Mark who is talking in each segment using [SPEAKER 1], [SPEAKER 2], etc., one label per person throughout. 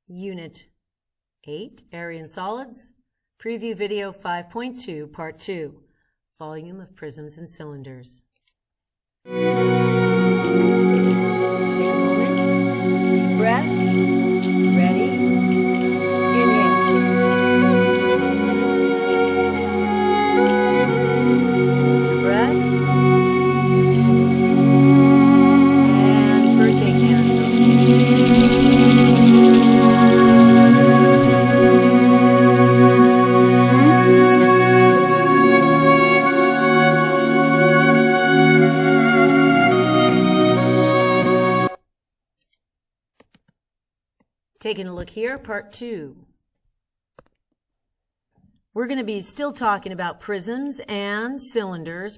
[SPEAKER 1] Unit 8, Area and Solids, Preview Video 5.2, Part 2, Volume of Prisms and Cylinders. Take a moment, deep breath, ready, inhale. Deep breath, and birthday candle. Taking a look here, Part 2. We're going to be still talking about prisms and cylinders,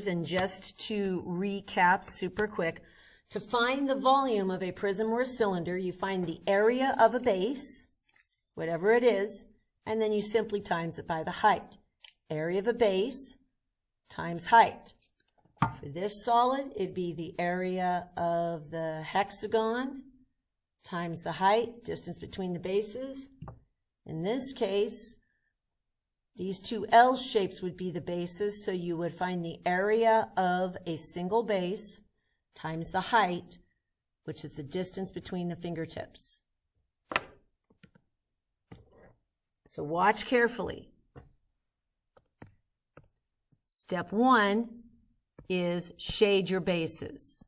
[SPEAKER 1] and just to recap super quick, to find the volume of a prism or a cylinder, you find the area of a base, whatever it is, and then you simply times it by the height. Area of a base times height. For this solid, it'd be the area of the hexagon times the height, distance between the bases. In this case, these two L shapes would be the bases, so you would find the area of a single base times the height, which is the distance between the fingertips. So watch carefully. Step 1 is shade your bases.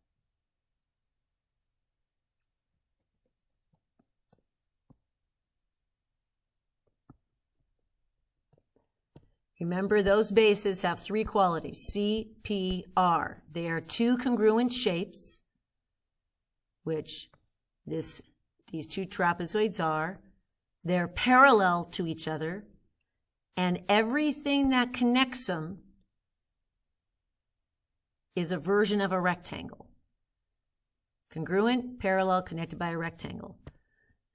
[SPEAKER 1] Remember, those bases have three qualities, C, P, R. They are two congruent shapes, which these two trapezoids are. They're parallel to each other, and everything that connects them is a version of a rectangle. Congruent, parallel, connected by a rectangle.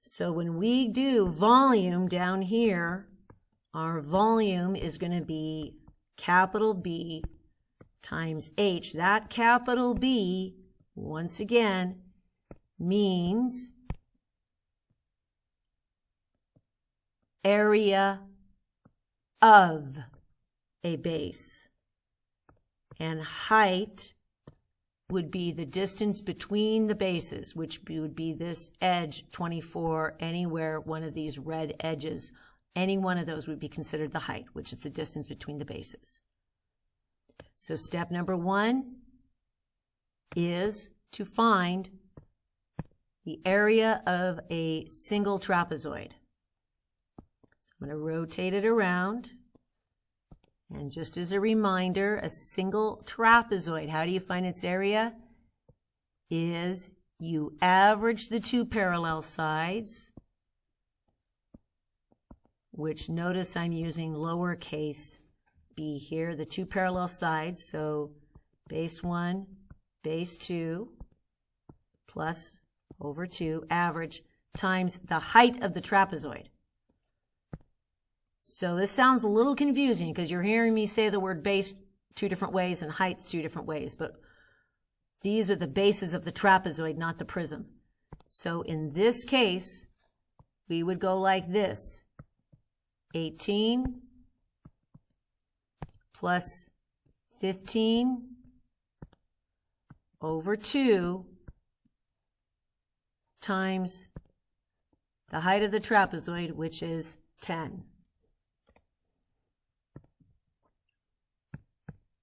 [SPEAKER 1] So when we do volume down here, our volume is going to be capital B times H. That capital B, once again, means area of a base. And height would be the distance between the bases, which would be this edge 24, anywhere one of these red edges. Any one of those would be considered the height, which is the distance between the bases. So step number 1 is to find the area of a single trapezoid. So I'm going to rotate it around. And just as a reminder, a single trapezoid, how do you find its area? Is you average the two parallel sides, which notice I'm using lowercase b here, the two parallel sides, so base 1, base 2, plus over 2, average, times the height of the trapezoid. So this sounds a little confusing because you're hearing me say the word base two different ways and height two different ways, but these are the bases of the trapezoid, not the prism. So in this case, we would go like this. 18 plus 15 over 2 times the height of the trapezoid, which is 10.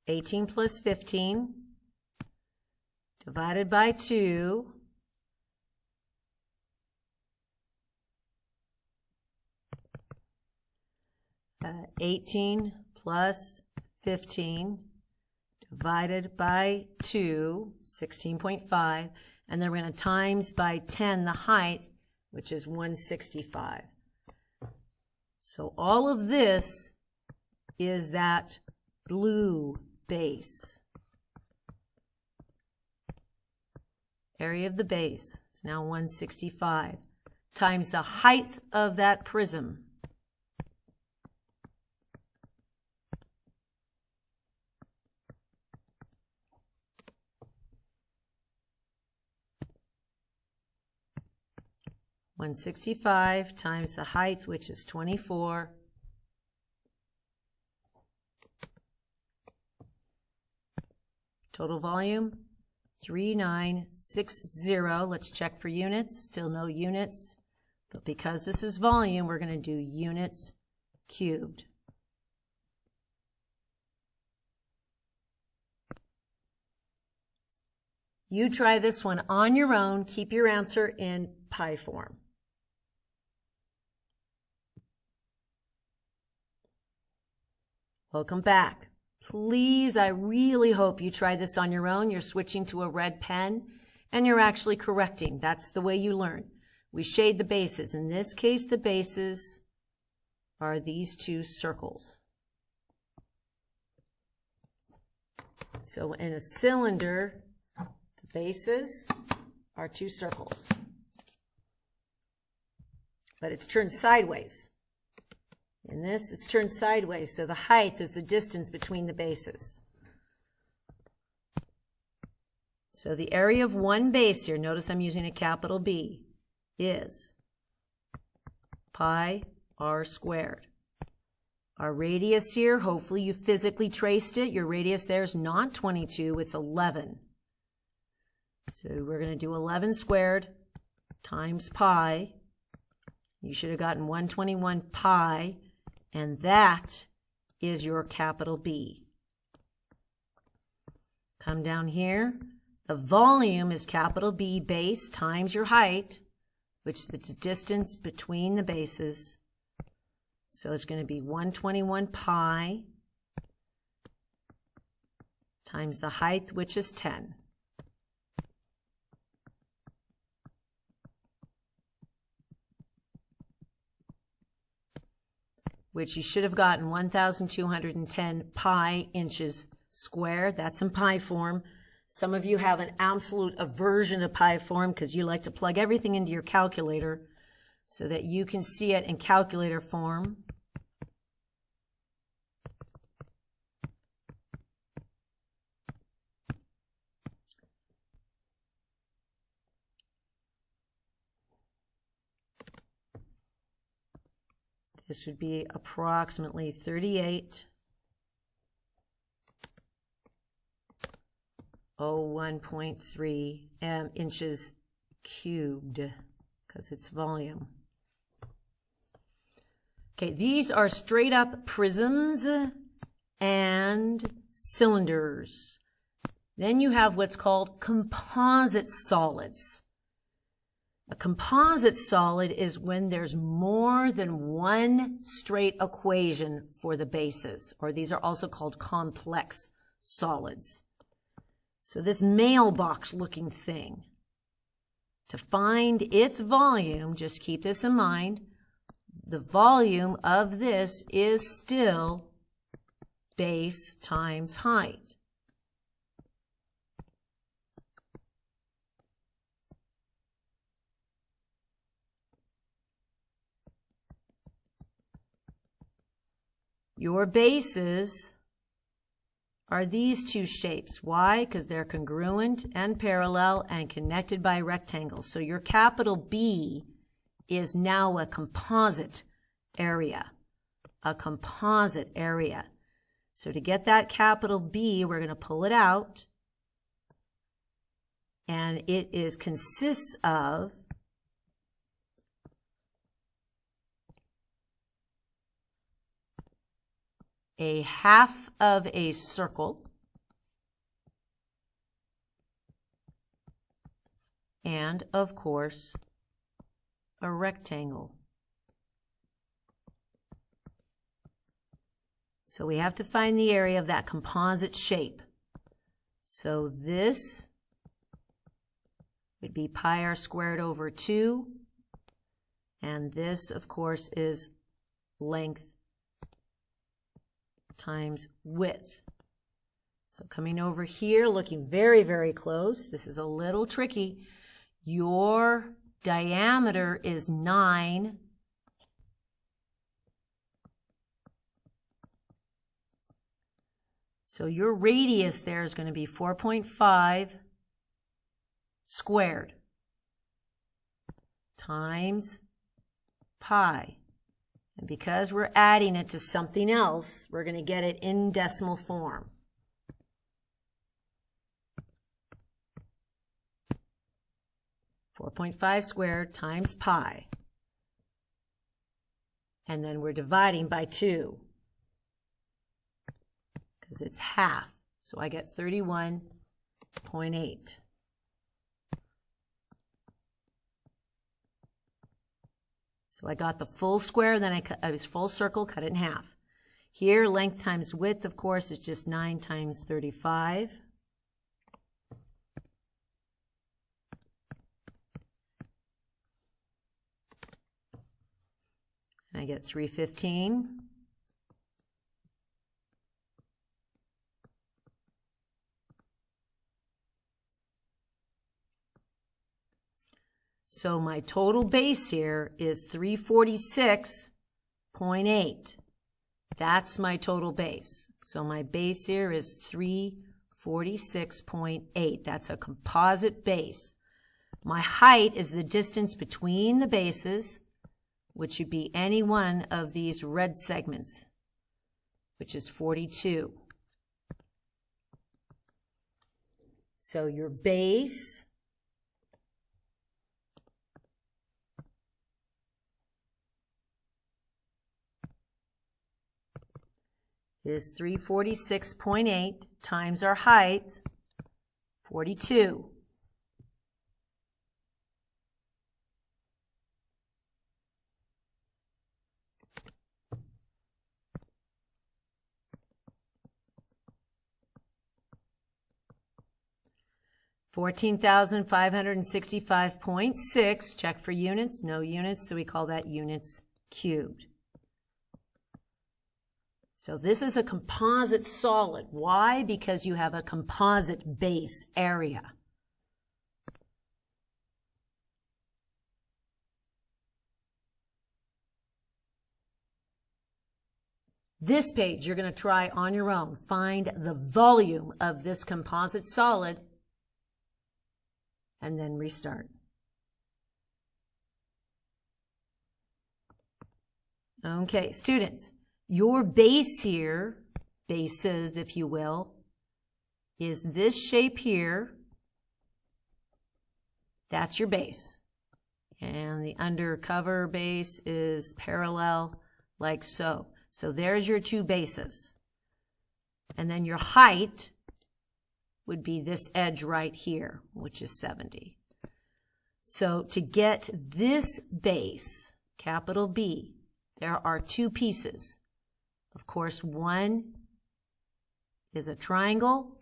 [SPEAKER 1] 18 plus 15 divided by 2 . 18 plus 15 divided by 2, 16.5, and then we're going to times by 10 the height, which is 165. So all of this is that blue base. Area of the base is now 165 times the height of that prism. 165 times the height, which is 24. Total volume, 3960. Let's check for units. Still no units. But because this is volume, we're going to do units cubed. You try this one on your own. Keep your answer in pi form. Welcome back. Please, I really hope you try this on your own. You're switching to a red pen and you're actually correcting. That's the way you learn. We shade the bases. In this case, the bases are these two circles. So in a cylinder, the bases are two circles. But it's turned sideways. In this, it's turned sideways, so the height is the distance between the bases. So the area of one base here, notice I'm using a capital B, is pi r squared. Our radius here, hopefully you physically traced it. Your radius there is not 22, it's 11. So we're going to do 11 squared times pi. You should have gotten 121 pi. And that is your capital B. Come down here. The volume is capital B base times your height, which is the distance between the bases. So it's going to be 121 pi times the height, which is 10. Which you should have gotten 1,210 pi inches squared. That's in pi form. Some of you have an absolute aversion to pi form because you like to plug everything into your calculator so that you can see it in calculator form. This would be approximately 38.01.3 inches cubed, because it's volume. Okay, these are straight up prisms and cylinders. Then you have what's called composite solids. A composite solid is when there's more than one straight equation for the bases, or these are also called complex solids. So this mailbox looking thing, to find its volume, just keep this in mind, the volume of this is still base times height. Your bases are these two shapes. Why? Because they're congruent and parallel and connected by rectangles. So your capital B is now a composite area. A composite area. So to get that capital B, we're going to pull it out. And it consists of a half of a circle and, of course, a rectangle. So we have to find the area of that composite shape. So this would be pi r squared over 2, and this, of course, is length times width. So coming over here, looking very, very close, this is a little tricky. Your diameter is 9. So your radius there is going to be 4.5 squared times pi. And because we're adding it to something else, we're going to get it in decimal form. .5 squared times pi. And then we're dividing by 2 because it's half. So I get 31.8. So I got the full square, then I was full circle, cut it in half. Here, length times width, of course, is just 9 times 35. I get 315. So my total base here is 346.8. That's my total base. So my base here is 346.8. That's a composite base. My height is the distance between the bases, which would be any one of these red segments, which is 42. So your base is 346.8 times our height, 42. $14,565.6. Check for units. No units, so we call that units cubed. So this is a composite solid. Why? Because you have a composite base area. This page you're going to try on your own. Find the volume of this composite solid and then restart. Okay, students. Your base here, bases if you will, is this shape here. That's your base. And the undercover base is parallel like so. So there's your two bases. And then your height would be this edge right here, which is 70. So to get this base, capital B, there are two pieces. Of course, one is a triangle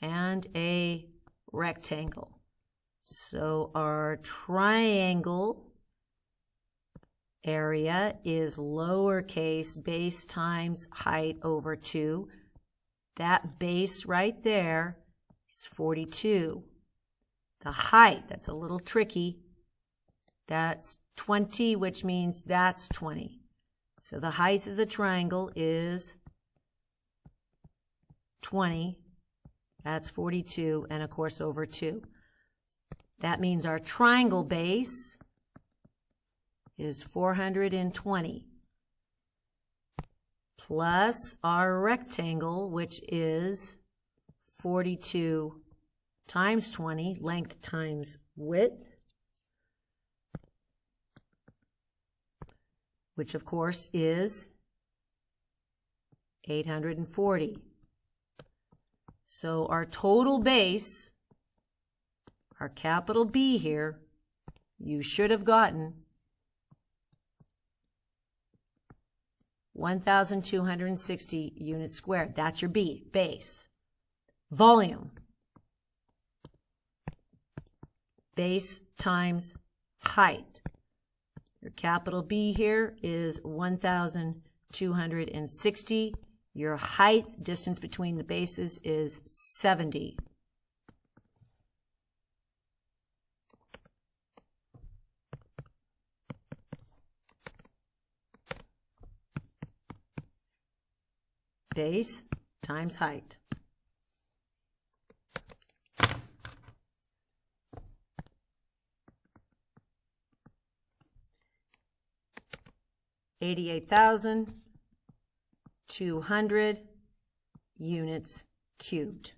[SPEAKER 1] and a rectangle. So our triangle area is lowercase base times height over 2. That base right there is 42. The height, that's a little tricky, that's 20, which means that's 20. So the height of the triangle is 20. That's 42, and of course over 2. That means our triangle base is 420 plus our rectangle, which is 42 times 20, length times width, which of course is 840. So our total base, our capital B here, you should have gotten 1,260 units squared. That's your B, base. Volume. Base times height. Your capital B here is 1,260. Your height, distance between the bases, is 70. Base times height. 88,200 units cubed.